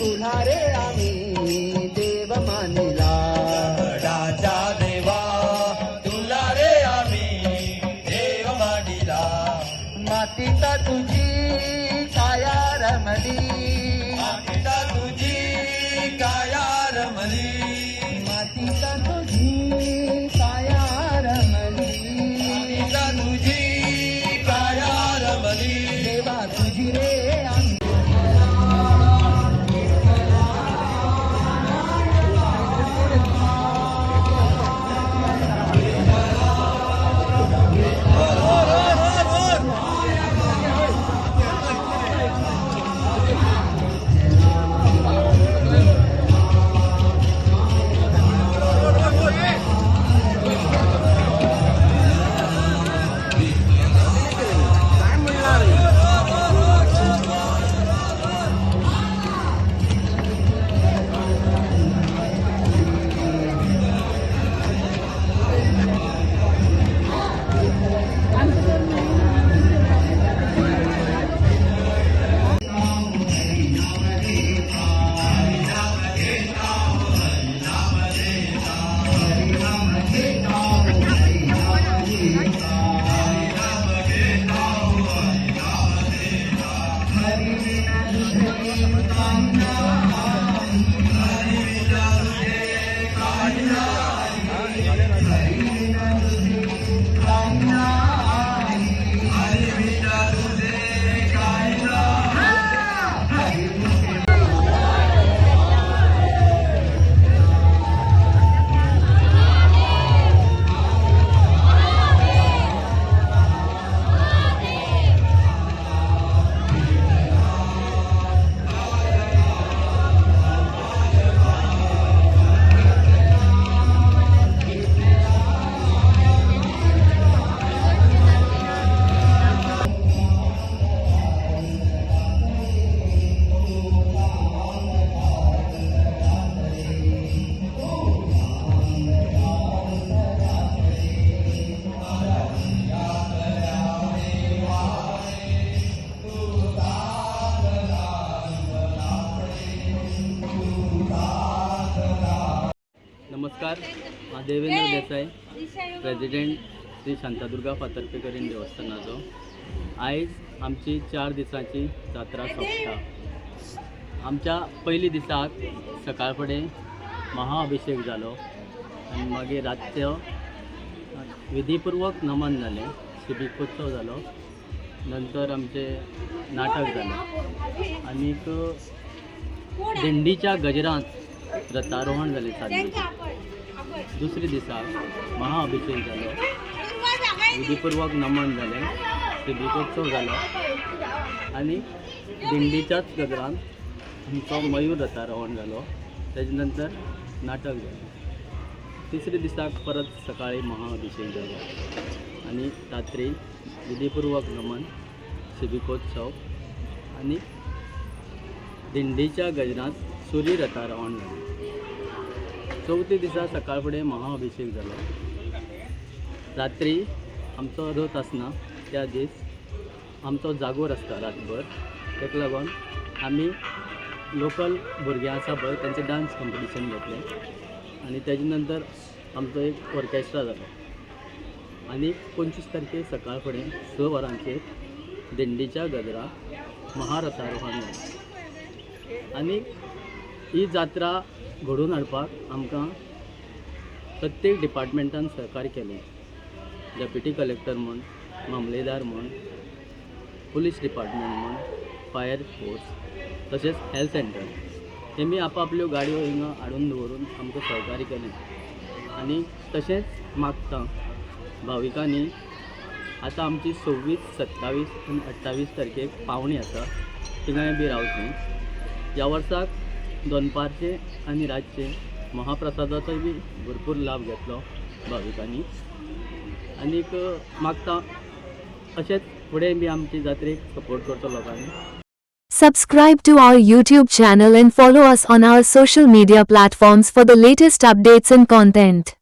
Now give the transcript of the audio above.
तुला रे आम्ही देव मानिला, गडाचा देवा तुला रे आम्ही देव मानिला. मातीचा तुझी काया रमली, मातीचा तुझी काया रमली, मातीचा तुझी काया रमली, मातीचा तुझी काया रमली. देवा तुझी रे आम्ही. नमस्कार, हांव देवेंद्र देसाई, प्रेसिडेंट श्री शांतादुर्गा फातर्पेकारीण देवस्थानाचो. आयज आमची 4 दिसांची जात्रा सोंपता. आमच्या पयली दिसाक सकाळ फुडें महाअभिषेक जालो आनी मागीर रातचो विधीपूर्वक नमन जालें, शिबिकोत्सव जालो. नंतर आमचे नाटक जालें आनीक दिंडीच्या गजरांत रथारोहण जालें सादरी. दुसरे दिसाक महाअभिषेक जालो, विधीपूर्वक नमन जालें, शिबिकोत्सव जालो आनी दिंडीच्याच गजरांत आमचो मयूर रथारोहण जालो. तेजे नंतर नाटक जालें. तिसरे दिसाक परत सकाळी महाअभिषेक जालो आनी रात्री विधीपूर्वक नमन, शिबिकोत्सव आनी दिंडीच्या गजरांत सूर्य रथारोहण जालें. चवथ्या दिसा सकाळ फुडें महाअभिषेक जालो. रात्री आमचो रथ आसना त्या दीस आमचो जागोर आसता रातभर. ताका लागून आमी लोकल भुरगीं आसा पळय तेंचें डान्स कॉम्पिटिशन घेतलें आनी तेजे नंतर आमचो एक ऑर्केस्ट्रा जालो आनी 25 तारखेक सकाळ फुडें 6 वरांचेर दिंडीच्या गजरा महारथारोहण जालें. आनी ही जात्रा घडोवन हाडपाक आमकां प्रत्येक डिपार्टमेंटान सहकार्य केलें. डेप्युटी कलेक्टर म्हण, मामलेदार म्हण, पुलीस डिपार्टमेंट म्हण, फायर फोर्स तशेंच हेल्थ सेंटर तेमी आपआपल्यो गाडयो हिंगा हाडून दवरून आमकां सहकार्य केलें. आनी तशेंच मागता भाविकांनी आतां आमची 26, 27 आनी 28 तारखेक पावणी आसा थिंगाय बी रावचीं. ह्या वर्साक दोनपारचे आनी रातचे महाप्रसादाचोय बी भरपूर लाभ घेतलो भाविकांनी. आनीक मागता अशेंच फुडें बी आमची जात्रेक सपोर्ट करचो लोकांनी. Subscribe to our YouTube channel and follow us on our social media platforms for the latest updates and content.